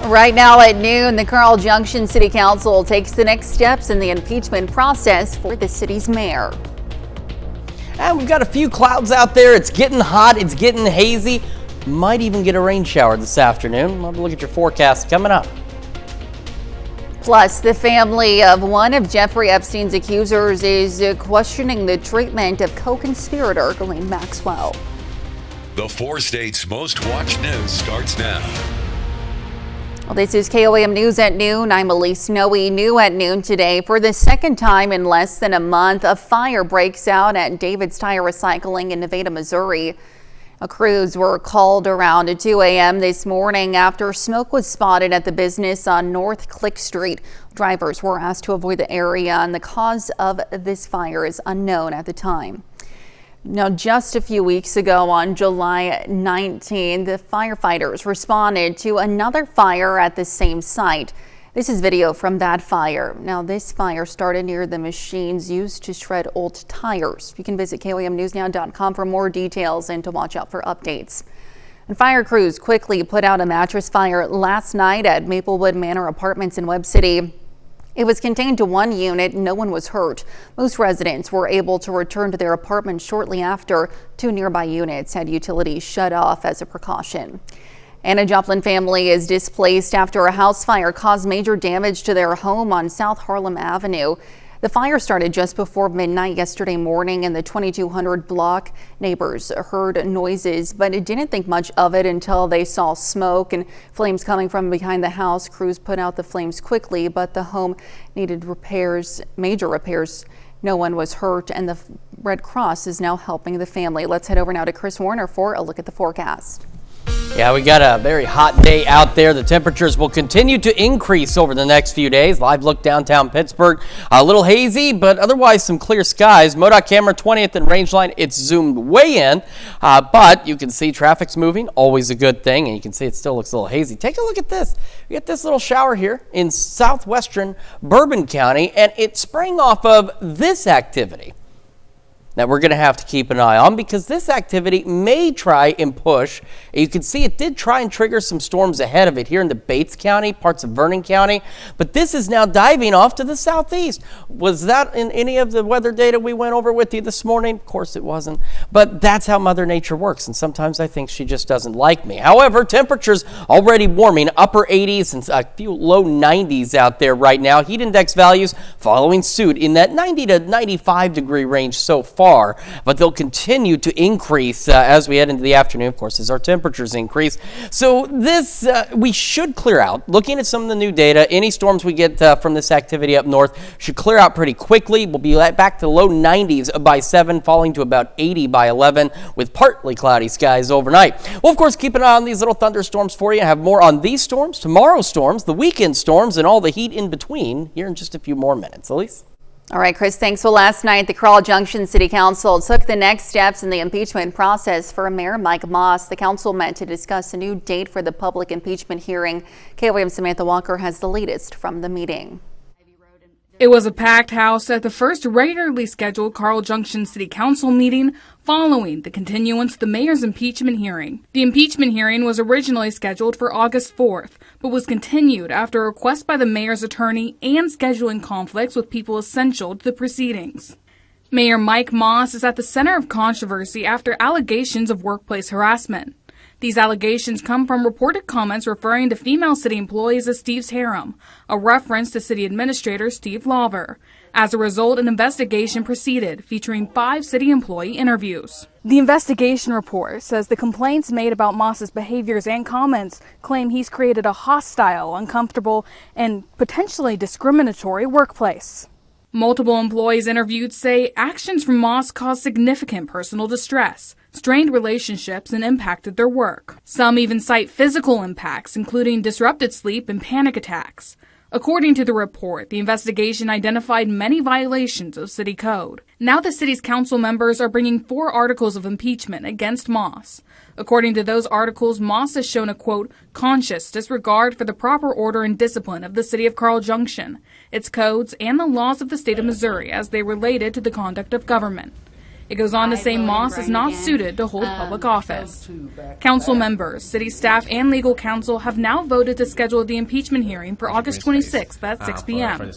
Right now at noon, the Carl Junction City Council takes the next steps in the impeachment process for the city's mayor. And we've got a few clouds out there. It's getting hot. It's getting hazy. Might even get a rain shower this afternoon. We'll have a look at your forecast coming up. Plus, the family of one of Jeffrey Epstein's accusers is questioning the treatment of co-conspirator Ghislaine Maxwell. The 4 states' most watched news starts now. Well, this is KOAM News at noon. I'm Elise Noe. New at noon today. For the second time in less than a month, a fire breaks out at David's Tire Recycling in Nevada, Missouri. Crews were called around 2 a.m. this morning after smoke was spotted at the business on North Click Street. Drivers were asked to avoid the area, and the cause of this fire is unknown at the time. Now, just a few weeks ago on July 19, the firefighters responded to another fire at the same site. This is video from that fire. Now, this fire started near the machines used to shred old tires. You can visit KOAMnewsnow.com for more details and to watch out for updates. And fire crews quickly put out a mattress fire last night at Maplewood Manor Apartments in Webb City. It was contained to one unit. No one was hurt. Most residents were able to return to their apartments shortly after. 2 nearby units had utilities shut off as a precaution. And a Joplin family is displaced after a house fire caused major damage to their home on South Harlem Avenue. The fire started just before midnight yesterday morning in the 2200 block. Neighbors heard noises, but didn't think much of it until they saw smoke and flames coming from behind the house. Crews put out the flames quickly, but the home needed repairs, major repairs. No one was hurt, and the Red Cross is now helping the family. Let's head over now to Chris Warner for a look at the forecast. Yeah, we got a very hot day out there. The temperatures will continue to increase over the next few days. Live look downtown Pittsburgh. A little hazy, but otherwise some clear skies. MoDOT camera 20th and Rangeline. It's zoomed way in, but you can see traffic's moving. Always a good thing. And you can see it still looks a little hazy. Take a look at this. We got this little shower here in southwestern Bourbon County, and it's spraying off of this activity that we're going to have to keep an eye on, because this activity may try and push. You can see it did try and trigger some storms ahead of it here in the Bates County, parts of Vernon County, but this is now diving off to the southeast. Was that in any of the weather data we went over with you this morning? Of course it wasn't, but that's how Mother Nature works, and sometimes I think she just doesn't like me. However, temperatures already warming, upper 80s and a few low 90s out there right now. Heat index values following suit in that 90 to 95 degree range so far. But they'll continue to increase as we head into the afternoon, of course, as our temperatures increase. So this, we should clear out. Looking at some of the new data, any storms we get from this activity up north should clear out pretty quickly. We'll be back to low 90s by 7, falling to about 80 by 11, with partly cloudy skies overnight. Well, of course, keep an eye on these little thunderstorms for you. I have more on these storms, tomorrow's storms, the weekend storms, and all the heat in between here in just a few more minutes. Elise? All right, Chris, thanks. Well, last night, the Carl Junction City Council took the next steps in the impeachment process for Mayor Mike Moss. The council met to discuss a new date for the public impeachment hearing. KOAM Samantha Walker has the latest from the meeting. It was a packed house at the first regularly scheduled Carl Junction City Council meeting following the continuance of the mayor's impeachment hearing. The impeachment hearing was originally scheduled for August 4th, but was continued after a request by the mayor's attorney and scheduling conflicts with people essential to the proceedings. Mayor Mike Moss is at the center of controversy after allegations of workplace harassment. These allegations come from reported comments referring to female city employees as Steve's harem, a reference to city administrator Steve Lawver. As a result, an investigation proceeded, featuring 5 city employee interviews. The investigation report says the complaints made about Moss's behaviors and comments claim he's created a hostile, uncomfortable, and potentially discriminatory workplace. Multiple employees interviewed say actions from Moss caused significant personal distress, strained relationships, and impacted their work. Some even cite physical impacts, including disrupted sleep and panic attacks. According to the report, the investigation identified many violations of city code. Now the city's council members are bringing 4 articles of impeachment against Moss. According to those articles, Moss has shown a, quote, conscious disregard for the proper order and discipline of the city of Carl Junction, its codes, and the laws of the state of Missouri as they related to the conduct of government. It goes on to say Moss is not suited to hold public office. Council members, city staff, and legal counsel have now voted to schedule the impeachment hearing for August 26th at 6 p.m.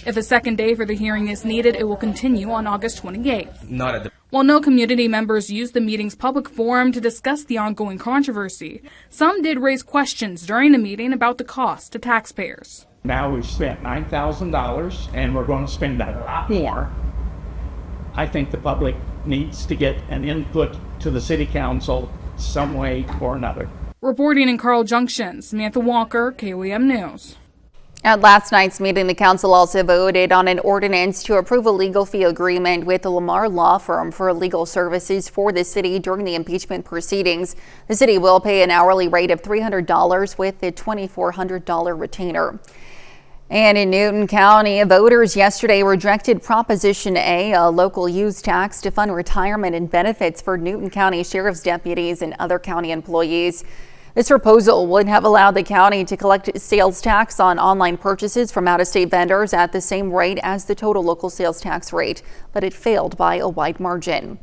If a second day for the hearing is needed, it will continue on August 28th. While no community members used the meeting's public forum to discuss the ongoing controversy, some did raise questions during the meeting about the cost to taxpayers. Now we've spent $9,000 and we're going to spend a lot more. I think the public needs to get an input to the city council some way or another. Reporting in Carl Junction, Samantha Walker, KOAM News. At last night's meeting, the council also voted on an ordinance to approve a legal fee agreement with the Lamar Law Firm for legal services for the city during the impeachment proceedings. The city will pay an hourly rate of $300 with a $2,400 retainer. And in Newton County, voters yesterday rejected Proposition A, a local use tax to fund retirement and benefits for Newton County sheriff's deputies and other county employees. This proposal would have allowed the county to collect sales tax on online purchases from out-of-state vendors at the same rate as the total local sales tax rate, but it failed by a wide margin.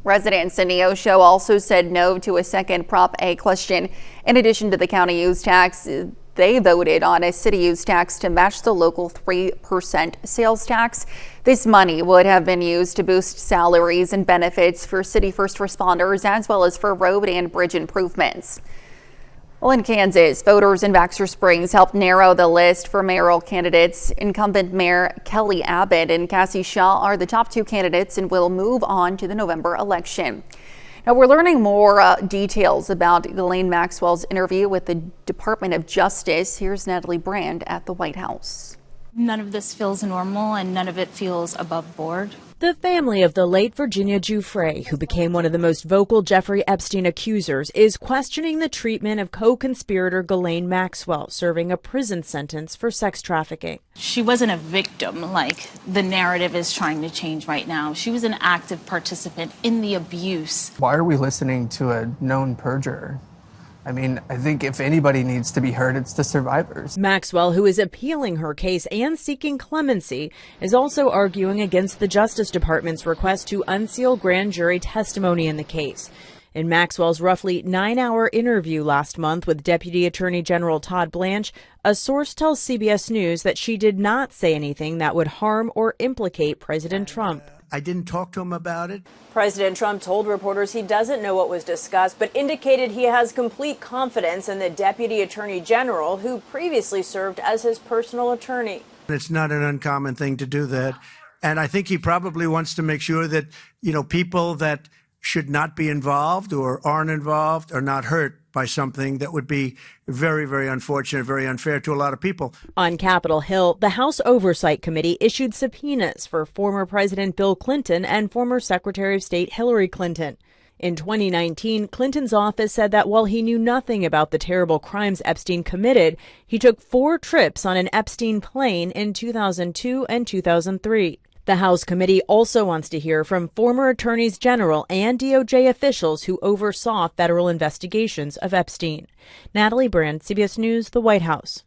Residents in Neosho also said no to a second Prop A question. In addition to the county use tax, they voted on a city use tax to match the local 3% sales tax. This money would have been used to boost salaries and benefits for city first responders, as well as for road and bridge improvements. Well, in Kansas, voters in Baxter Springs helped narrow the list for mayoral candidates. Incumbent Mayor Kelly Abbott and Cassie Shaw are the top two candidates and will move on to the November election. Now, we're learning more details about Ghislaine Maxwell's interview with the Department of Justice. Here's Natalie Brand at the White House. None of this feels normal and none of it feels above board. The family of the late Virginia Giuffre, who became one of the most vocal Jeffrey Epstein accusers, is questioning the treatment of co-conspirator Ghislaine Maxwell, serving a prison sentence for sex trafficking. She wasn't a victim like the narrative is trying to change right now. She was an active participant in the abuse. Why are we listening to a known perjurer? I mean, I think if anybody needs to be heard, it's the survivors. Maxwell, who is appealing her case and seeking clemency, is also arguing against the Justice Department's request to unseal grand jury testimony in the case. In Maxwell's roughly 9-hour interview last month with Deputy Attorney General Todd Blanche, a source tells CBS News that she did not say anything that would harm or implicate President Trump. I didn't talk to him about it. President Trump told reporters he doesn't know what was discussed, but indicated he has complete confidence in the Deputy Attorney General, who previously served as his personal attorney. It's not an uncommon thing to do that. And I think he probably wants to make sure that, people that should not be involved or aren't involved are not hurt by something that would be very, very unfortunate, very unfair to a lot of people. On Capitol Hill, the House Oversight Committee issued subpoenas for former President Bill Clinton and former Secretary of State Hillary Clinton. In 2019, Clinton's office said that while he knew nothing about the terrible crimes Epstein committed, he took 4 trips on an Epstein plane in 2002 and 2003. The House committee also wants to hear from former attorneys general and DOJ officials who oversaw federal investigations of Epstein. Natalie Brand, CBS News, the White House.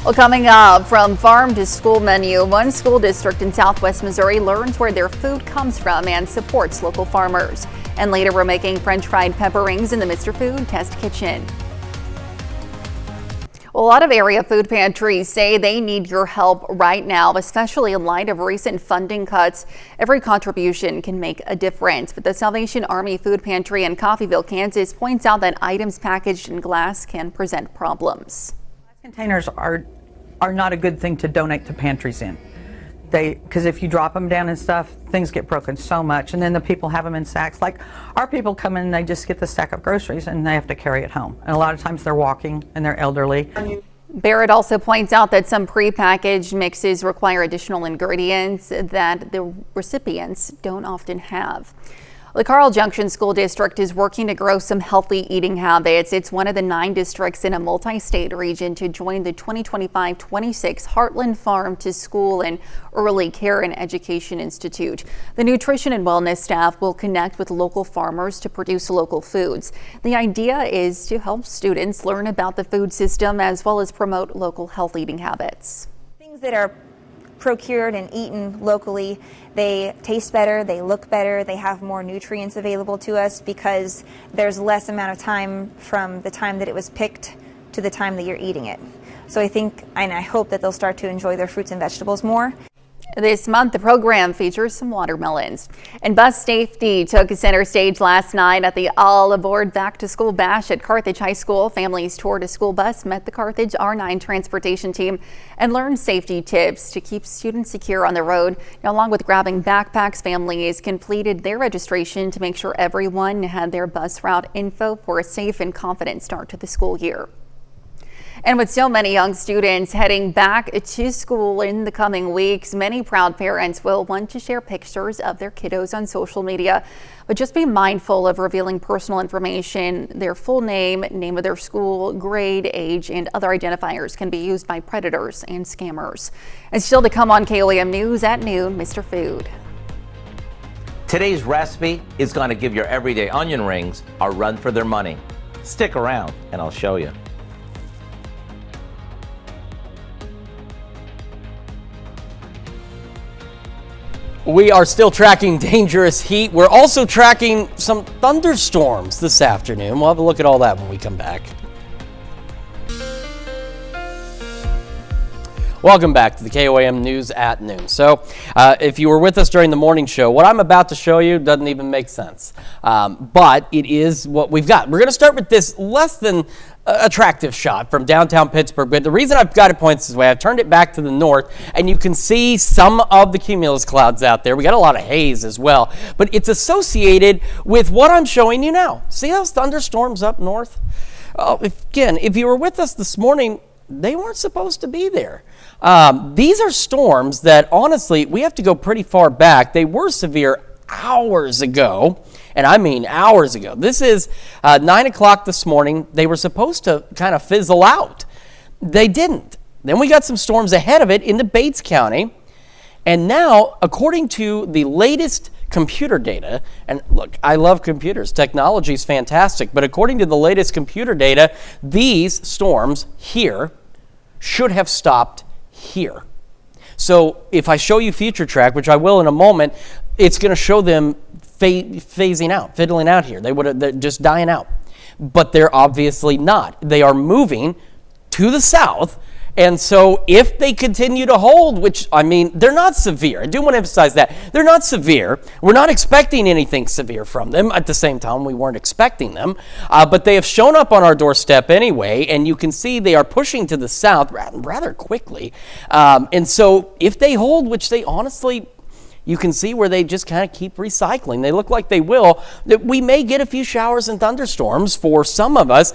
Well, coming up, from farm to school menu, one school district in Southwest Missouri learns where their food comes from and supports local farmers. And later, we're making French fried pepper rings in the Mr. Food Test Kitchen. Well, a lot of area food pantries say they need your help right now, especially in light of recent funding cuts. Every contribution can make a difference, but the Salvation Army Food Pantry in Coffeyville, Kansas points out that items packaged in glass can present problems. Containers are not a good thing to donate to pantries in. Because if you drop them down and stuff, things get broken so much, and then the people have them in sacks. Like our people come in and they just get the sack of groceries and they have to carry it home. And a lot of times they're walking and they're elderly. Barrett also points out that some prepackaged mixes require additional ingredients that the recipients don't often have. The Carl Junction School District is working to grow some healthy eating habits. It's one of the 9 districts in a multi-state region to join the 2025-26 Heartland Farm to School and Early Care and Education Institute. The nutrition and wellness staff will connect with local farmers to produce local foods. The idea is to help students learn about the food system as well as promote local health eating habits. Things that are procured and eaten locally, they taste better, they look better, they have more nutrients available to us because there's less amount of time from the time that it was picked to the time that you're eating it. So I think, and I hope that they'll start to enjoy their fruits and vegetables more. This month, the program features some watermelons. And bus safety took center stage last night at the All Aboard Back to School Bash at Carthage High School. Families toured a school bus, met the Carthage R9 transportation team, and learned safety tips to keep students secure on the road. Now, along with grabbing backpacks, families completed their registration to make sure everyone had their bus route info for a safe and confident start to the school year. And with so many young students heading back to school in the coming weeks, many proud parents will want to share pictures of their kiddos on social media. But just be mindful of revealing personal information. Their full name, name of their school, grade, age, and other identifiers can be used by predators and scammers. And still to come on KOAM News at noon, Mr. Food. Today's recipe is going to give your everyday onion rings a run for their money. Stick around and I'll show you. We are still tracking dangerous heat. We're also tracking some thunderstorms this afternoon. We'll have a look at all that when we come back. Welcome back to the KOAM News at noon. So if you were with us during the morning show, what I'm about to show you doesn't even make sense. But it is what we've got. We're going to start with this less than attractive shot from downtown Pittsburgh. But the reason I've got it points this way, I've turned it back to the north, and you can see some of the cumulus clouds out there. We got a lot of haze as well. But it's associated with what I'm showing you now. See those thunderstorms up north? If you were with us this morning, they weren't supposed to be there. These are storms that, honestly, we have to go pretty far back. They were severe hours ago, and I mean hours ago. This is 9 o'clock this morning. They were supposed to kind of fizzle out. They didn't. Then we got some storms ahead of it into Bates County, and now, according to the latest computer data, and look, I love computers. Technology is fantastic, but according to the latest computer data, these storms here should have stopped here. So if I show you future track, which I will in a moment, it's going to show them phasing out, fiddling out here. They're just dying out. But they're obviously not. They are moving to the south. And so if they continue to hold, which, I mean, they're not severe. I do want to emphasize that. They're not severe. We're not expecting anything severe from them. At the same time, we weren't expecting them. But they have shown up on our doorstep anyway, and you can see they are pushing to the south rather quickly. And so if they hold, which they honestly, you can see where they just kind of keep recycling. They look like they will. That we may get a few showers and thunderstorms for some of us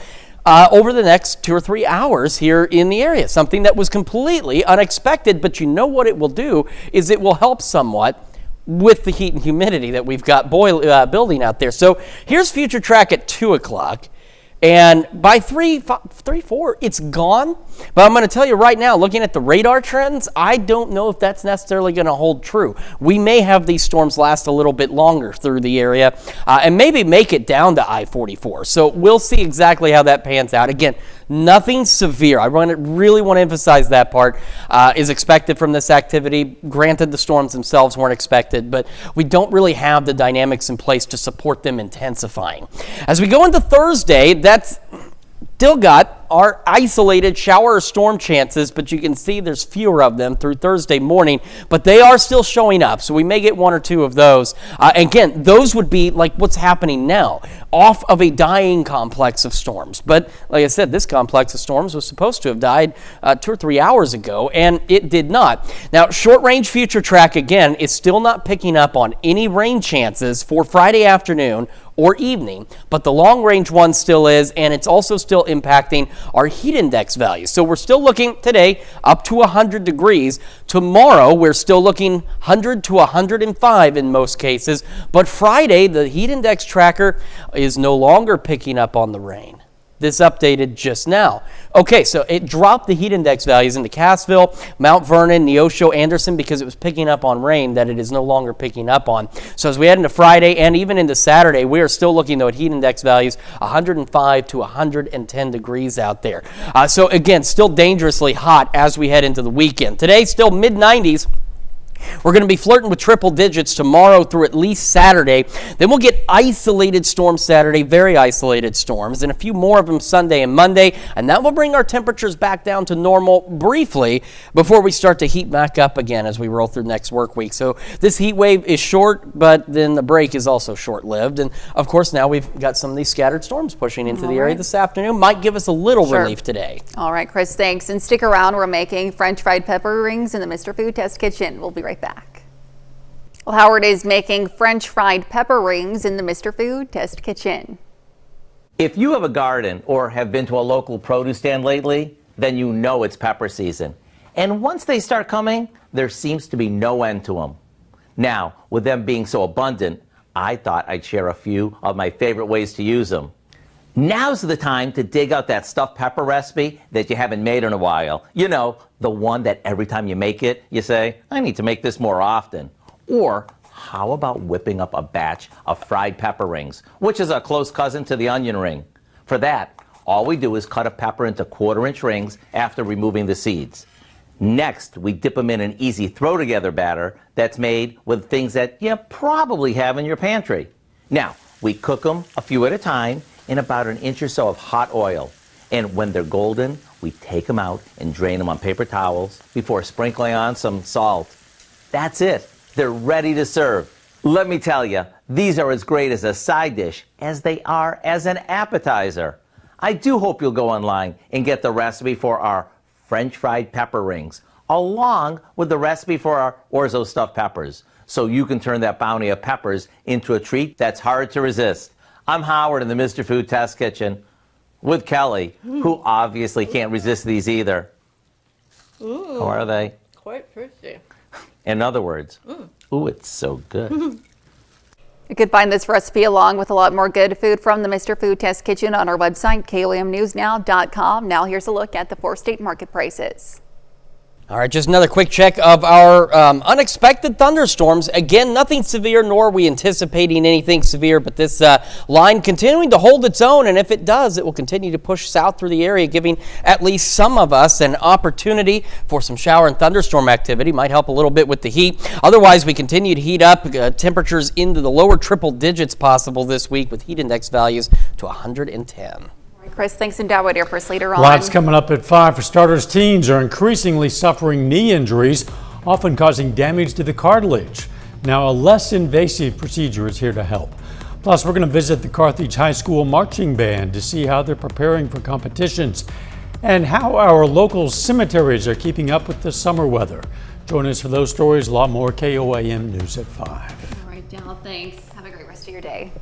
over the next 2 or 3 hours here in the area. Something that was completely unexpected, but you know what it will do is it will help somewhat with the heat and humidity that we've got building out there. So here's future track at 2 o'clock. And by 3, 4, it's gone. But I'm going to tell you right now, looking at the radar trends, I don't know if that's necessarily going to hold true. We may have these storms last a little bit longer through the area and maybe make it down to I-44. So we'll see exactly how that pans out. Again, nothing severe. I really want to emphasize that part is expected from this activity. Granted, the storms themselves weren't expected, but we don't really have the dynamics in place to support them intensifying. As we go into Thursday, that's still got our isolated shower or storm chances, but you can see there's fewer of them through Thursday morning, but they are still showing up, so we may get 1 or 2 of those. Again, those would be like what's happening now, off of a dying complex of storms. But like I said, this complex of storms was supposed to have died 2 or 3 hours ago, and it did not. Now, short-range future track, again, is still not picking up on any rain chances for Friday afternoon or evening, but the long-range one still is, and it's also still impacting our heat index values. So we're still looking today up to 100 degrees. Tomorrow, we're still looking 100 to 105 in most cases, but Friday, the heat index tracker is no longer picking up on the rain. this updated just now. Okay, so it dropped the heat index values into Cassville, Mount Vernon, Neosho, Anderson because it was picking up on rain that it is no longer picking up on. So as we head into Friday and even into Saturday, we are still looking though at heat index values 105 to 110 degrees out there. So again, still dangerously hot as we head into the weekend. Today, still mid-90s. We're going to be flirting with triple digits tomorrow through at least Saturday. Then we'll get isolated storms Saturday, very isolated storms, and a few more of them Sunday and Monday. And that will bring our temperatures back down to normal briefly before we start to heat back up again as we roll through next work week. So this heat wave is short, but then the break is also short-lived. And of course, now we've got some of these scattered storms pushing into the area this afternoon. Might give us a little relief today. All right, Chris, thanks. And stick around. We're making French fried pepper rings in the Mr. Food Test Kitchen. We'll be right back. Well, Howard is making French fried pepper rings in the Mr. Food Test Kitchen. If you have a garden or have been to a local produce stand lately, then you know it's pepper season. And once they start coming, there seems to be no end to them. Now, with them being so abundant, I thought I'd share a few of my favorite ways to use them. Now's the time to dig out that stuffed pepper recipe that you haven't made in a while. You know, the one that every time you make it, you say, I need to make this more often. Or how about whipping up a batch of fried pepper rings, which is a close cousin to the onion ring? For that, all we do is cut a pepper into 1/4-inch rings after removing the seeds. Next, we dip them in an easy throw-together batter that's made with things that you probably have in your pantry. Now, we cook them a few at a time in about 1 inch or so of hot oil. And when they're golden, we take them out and drain them on paper towels before sprinkling on some salt. That's it. They're ready to serve. Let me tell you, these are as great as a side dish as they are as an appetizer. I do hope you'll go online and get the recipe for our French fried pepper rings, along with the recipe for our orzo stuffed peppers, so you can turn that bounty of peppers into a treat that's hard to resist. I'm Howard in the Mr. Food Test Kitchen with Kelly, who obviously can't resist these either. Ooh, How are they? quite tasty. In other words, ooh, it's so good. You can find this recipe along with a lot more good food from the Mr. Food Test Kitchen on our website, KOAMnewsnow.com. Now here's a look at the 4-state market prices. All right, just another quick check of our unexpected thunderstorms. Again, nothing severe, nor are we anticipating anything severe, but this line continuing to hold its own, and if it does, it will continue to push south through the area, giving at least some of us an opportunity for some shower and thunderstorm activity. Might help a little bit with the heat. Otherwise, we continue to heat up, temperatures into the lower triple digits possible this week with heat index values to 110. Chris, thanks, and Dowd here for us later on. Lots coming up at 5. For starters, teens are increasingly suffering knee injuries, often causing damage to the cartilage. Now, a less invasive procedure is here to help. Plus, we're going to visit the Carthage High School marching band to see how they're preparing for competitions and how our local cemeteries are keeping up with the summer weather. Join us for those stories, a lot more. KOAM News at 5. All right, Dal, thanks. Have a great rest of your day.